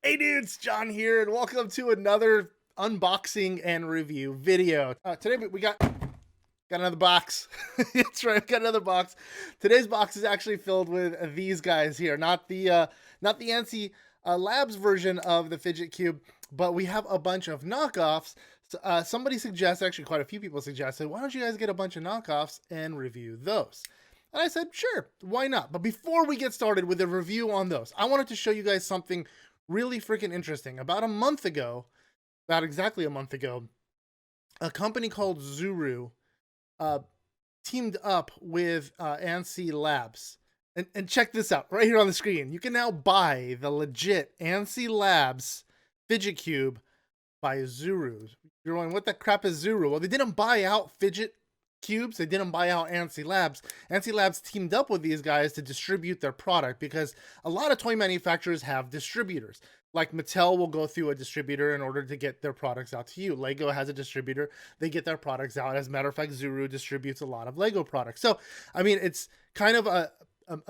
Hey dudes, John here, and welcome to another unboxing and review video. Today we got another box. That's right, got another box. Today's box is actually filled with these guys here, not the NC Labs version of the Fidget Cube, but we have a bunch of knockoffs. Somebody suggested, actually quite a few people suggested, why don't you guys get a bunch of knockoffs and review those? And I said, sure, why not? But before we get started with a review on those, I wanted to show you guys something really freaking interesting. About a month ago, about exactly a month ago, a company called Zuru uh, teamed up with ANSI Labs. And check this out right here on the screen. You can now buy the legit ANSI Labs Fidget Cube by Zuru. You're going, what the crap is Zuru? Well, they didn't buy out Fidget Cubes. They didn't buy out ANSI Labs. ANSI Labs teamed up with these guys to distribute their product because a lot of toy manufacturers have distributors. Like Mattel will go through a distributor in order to get their products out to you. Lego has a distributor. They get their products out. As a matter of fact, Zuru distributes a lot of Lego products. So, I mean, it's kind of a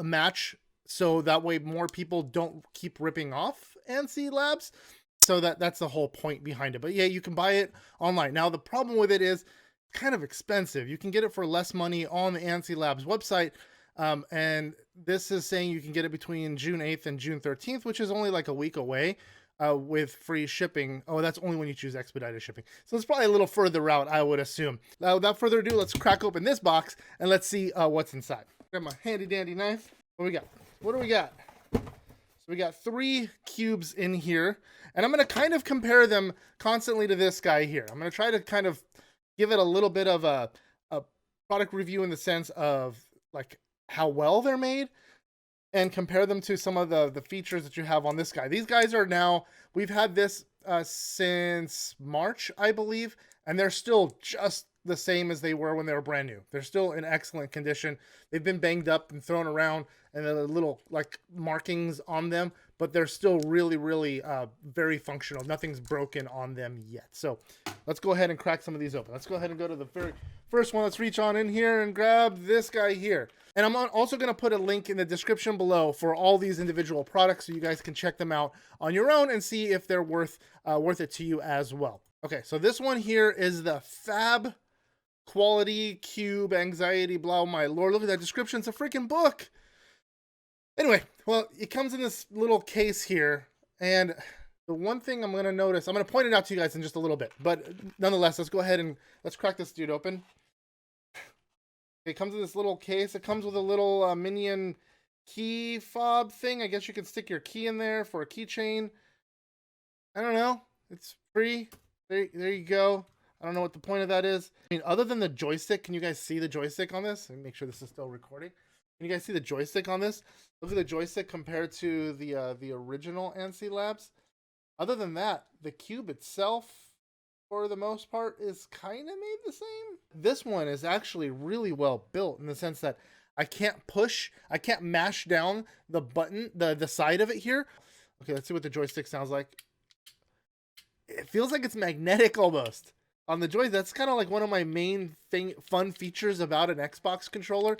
match so that way more people don't keep ripping off ANSI Labs. So that's the whole point behind it. But yeah, you can buy it online. Now, the problem with it is kind of expensive. You can get it for less money on the ANSI Labs website. And this is saying you can get it between June 8th and June 13th, which is only like a week away with free shipping. Oh, that's only when you choose expedited shipping. So it's probably a little further out, I would assume. Now, without further ado, let's crack open this box and let's see what's inside. Grab my handy dandy knife. What do we got? What do we got? So we got 3 cubes in here, and I'm going to kind of compare them constantly to this guy here. I'm going to try to kind of give it a little bit of a product review in the sense of like how well they're made and compare them to some of the features that you have on this guy. These guys are now, we've had this since March, I believe, and they're still just the same as they were when they were brand new. They're still in excellent condition. They've been banged up and thrown around and the little like markings on them, but they're still really very functional. Nothing's broken on them yet. So let's go ahead and crack some of these open. Let's go ahead and go to the very first one. Let's reach on in here and grab this guy here. And I'm also going to put a link in the description below for all these individual products so you guys can check them out on your own and see if they're worth it to you as well. Okay, so this one here is the Fab Quality Cube Anxiety, blah, my lord. Look at that description. It's a freaking book. Anyway, well, it comes in this little case here. And the one thing I'm going to notice, I'm going to point it out to you guys in just a little bit. But nonetheless, let's go ahead and let's crack this dude open. It comes in this little case. It comes with a little minion key fob thing. I guess you can stick your key in there for a keychain. I don't know. It's free. There you go. I don't know what the point of that is. I mean, other than the joystick, can you guys see the joystick on this? Let me make sure this is still recording. Can you guys see the joystick on this? Look at the joystick compared to the original ANSI Labs. Other than that, the cube itself, for the most part, is kind of made the same. This one is actually really well built in the sense that I can't mash down the button, the side of it here. Okay, let's see what the joystick sounds like. It feels like it's magnetic almost. On the joystick, that's kind of like one of my main fun features about an Xbox controller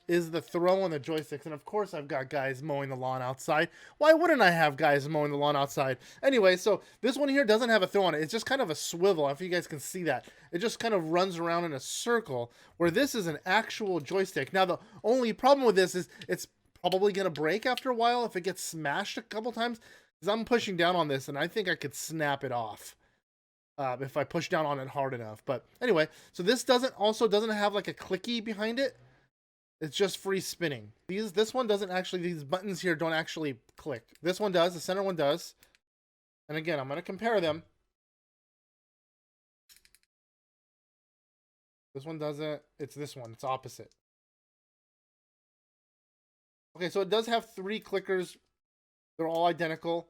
is the throw on the joysticks. And of course I've got guys mowing the lawn outside. Why wouldn't I have guys mowing the lawn outside? Anyway, so this one here doesn't have a throw on it. It's just kind of a swivel. If you guys can see that. It just kind of runs around in a circle, where this is an actual joystick. Now the only problem with this is it's probably going to break after a while if it gets smashed a couple times. Because I'm pushing down on this and I think I could snap it off. If I push down on it hard enough. But anyway, so this doesn't have like a clicky behind it. It's just free spinning. This one doesn't actually, these buttons here don't actually click. This one does, the center one does. And again, I'm going to compare them. This one doesn't, it's this one, it's opposite. Okay, so it does have 3 clickers. They're all identical.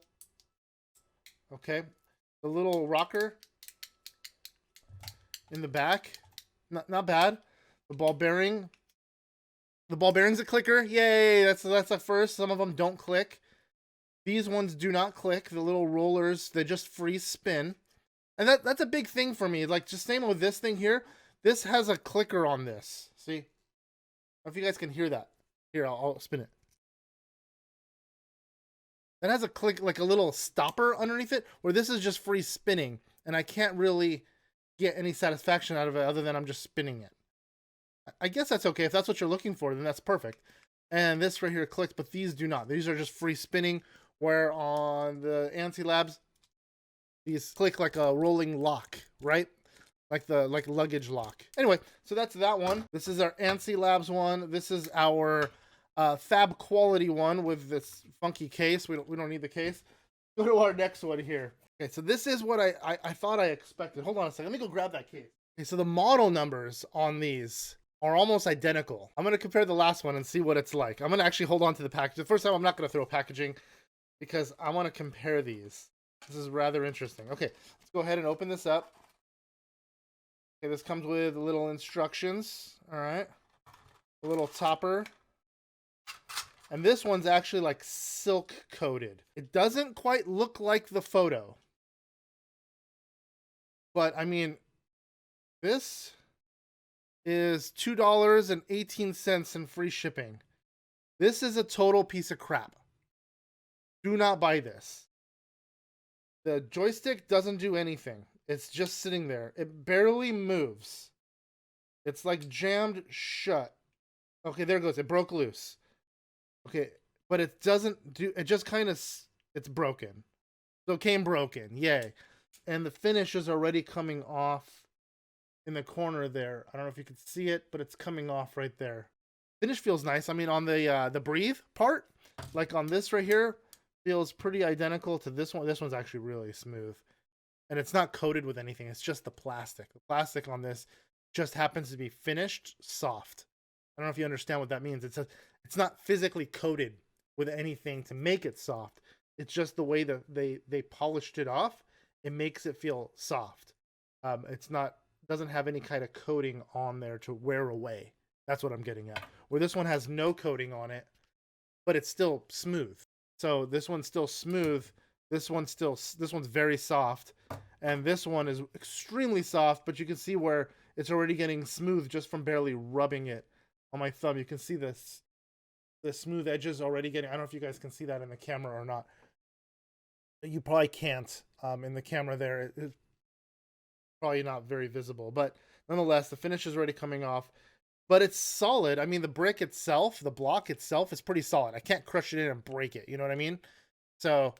Okay, the little rocker in the back, not bad. The ball bearing's a clicker. Yay, that's a first. Some of them don't click. These ones do not click. The little rollers, they just free spin. And that's a big thing for me. Like, just same with this thing here. This has a clicker on this. See? I don't know if you guys can hear that. Here, I'll spin it. That has a click, like a little stopper underneath it, where this is just free spinning, and I can't really get any satisfaction out of it other than I'm just spinning it. I guess that's okay. If that's what you're looking for, then that's perfect. And this right here clicks, but these do not. These are just free spinning, where on the ANSI Labs, these click like a rolling lock, right? Like the luggage lock. Anyway, so that's that one. This is our ANSI Labs one. This is our Fab Quality one with this funky case. We don't need the case. Go to our next one here. Okay, so this is what I thought I expected. Hold on a second. Let me go grab that case. Okay, so the model numbers on these are almost identical. I'm going to compare the last one and see what it's like. I'm going to actually hold on to the package. The first time I'm not going to throw packaging because I want to compare these. This is rather interesting. Okay, let's go ahead and open this up. Okay, this comes with little instructions. All right, a little topper. And this one's actually like silk coated. It doesn't quite look like the photo. But I mean, this is $2.18 in free shipping. This is a total piece of crap. Do not buy this. The joystick doesn't do anything. It's just sitting there. It barely moves. It's like jammed shut. Okay, there it goes. It broke loose. Okay, but it doesn't do, it just kind of, it's broken. So it came broken. Yay. And the finish is already coming off in the corner there. I don't know if you can see it, but it's coming off right there. Finish feels nice. I mean, on the breathe part, like on this right here, feels pretty identical to this one. This one's actually really smooth. And it's not coated with anything. It's just the plastic. The plastic on this just happens to be finished soft. I don't know if you understand what that means. It's not physically coated with anything to make it soft. It's just the way that they polished it off. It makes it feel soft. It's not, doesn't have any kind of coating on there to wear away. That's what I'm getting at. Where this one has no coating on it, but it's still smooth. So this one's still smooth. This one's very soft. And this one is extremely soft, but you can see where it's already getting smooth just from barely rubbing it on my thumb. You can see this, the smooth edges already getting, I don't know if you guys can see that in the camera or not. You probably can't in the camera there. It's probably not very visible, but nonetheless, the finish is already coming off. But it's solid. I mean, the brick itself, the block itself is pretty solid. I can't crush it in and break it. You know what I mean? So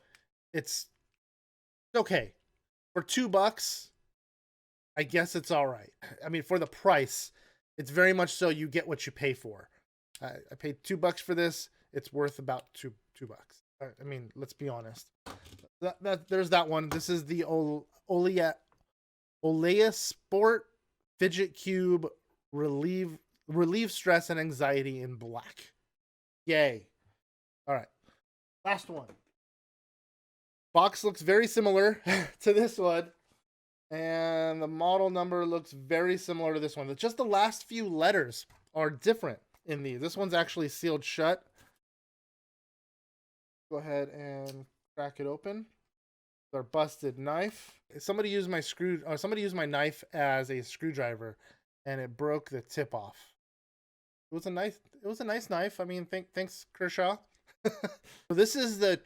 it's okay. For $2, I guess it's all right. I mean, for the price, it's very much so you get what you pay for. I paid $2 for this. It's worth about $2. I mean, let's be honest. There's that one. This is the Olea Sport Fidget Cube Relieve stress and anxiety in black. Yay. All right. Last one. Box looks very similar to this one. And the model number looks very similar to this one. Just the last few letters are different in these. This one's actually sealed shut. Go ahead and crack it open. Our busted knife. Somebody used my knife as a screwdriver and it broke the tip off. It was a nice knife. I mean, thanks Kershaw. So this is the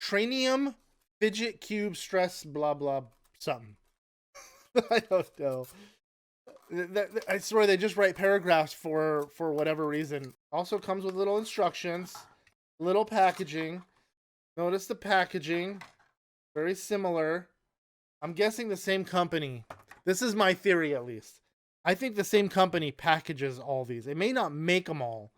Tranium Fidget Cube Stress blah blah something. I don't know. I swear they just write paragraphs for whatever reason. Also comes with little instructions, little packaging. Notice the packaging, very similar. I'm guessing the same company. This is my theory, at least. I think the same company packages all these. It may not make them all,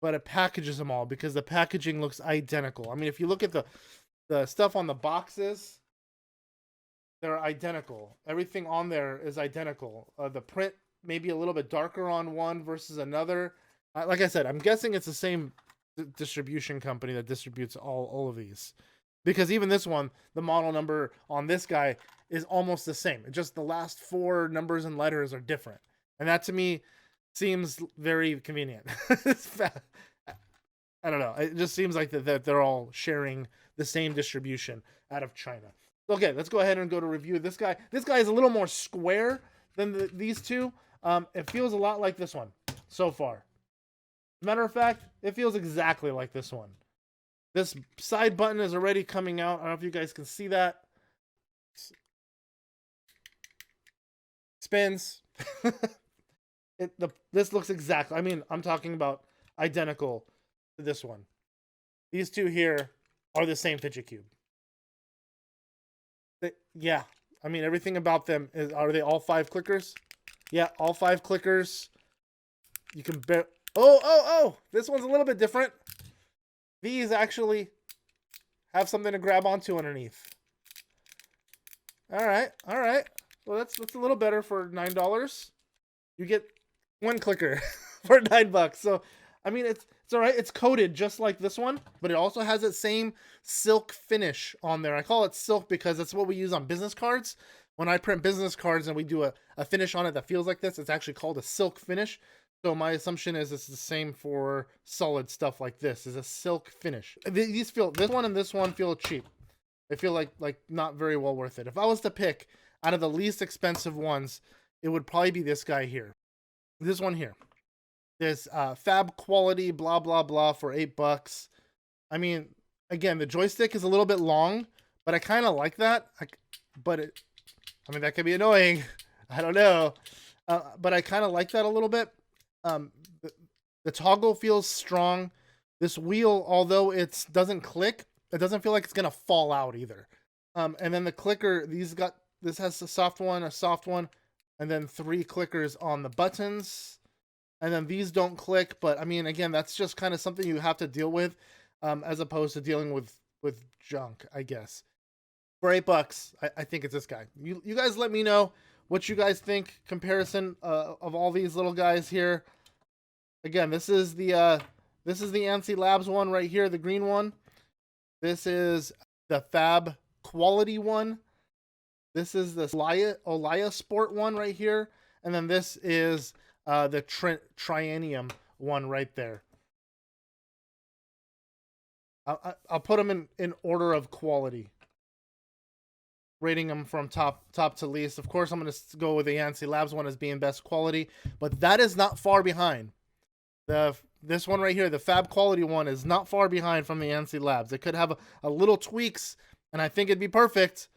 but it packages them all because the packaging looks identical. I mean, if you look at the stuff on the boxes, they're identical. Everything on there is identical. The print may be a little bit darker on one versus another. Like I said, I'm guessing it's the same distribution company that distributes all of these. Because even this one, the model number on this guy is almost the same. Just the last 4 numbers and letters are different. And that to me seems very convenient. I don't know. It just seems like that they're all sharing the same distribution out of China. Okay, let's go ahead and go to review this guy. This guy is a little more square than these two. It feels a lot like this one so far. Matter of fact, it feels exactly like this one. This side button is already coming out. I don't know if you guys can see that. Spins. This looks exactly, I mean, I'm talking about identical to this one. These two here are the same Fidget Cube. Yeah, I mean, everything about them is, are they all 5 clickers? Yeah, all 5 clickers. You can bear, oh, this one's a little bit different. These actually have something to grab onto underneath. All right. Well, that's a little better for $9. You get 1 clicker for $9. So, I mean, it's all right. It's coated just like this one, but it also has that same silk finish on there. I call it silk because that's what we use on business cards. When I print business cards and we do a finish on it that feels like this, it's actually called a silk finish. So my assumption is it's the same for solid stuff like this, is a silk finish. These feel, this one and this one feel cheap. They feel like not very well worth it. If I was to pick out of the least expensive ones, it would probably be this guy here. This one here. This fab quality blah blah blah for $8. I mean, again, the joystick is a little bit long, but I kind of like that. I mean, that could be annoying. I don't know. But I kind of like that a little bit. The toggle feels strong. This wheel, although it doesn't click, it doesn't feel like it's gonna fall out either. And then the clicker, this has a soft one, and then 3 clickers on the buttons. And then these don't click, but I mean, again, that's just kind of something you have to deal with, as opposed to dealing with junk, I guess. For $8, I think it's this guy. You guys let me know what you guys think. Comparison of all these little guys here. Again, this is the ANSI Labs one right here, the green one. This is the Fab Quality one. This is the Olaya Sport one right here, and then this is the Trianium one right there. I'll put them in order of quality, rating them from top to least. Of course, I'm going to go with the ANSI Labs one as being best quality, but that is not far behind. This one right here, the Fab Quality one, is not far behind from the ANSI Labs. It could have a little tweaks, and I think it'd be perfect,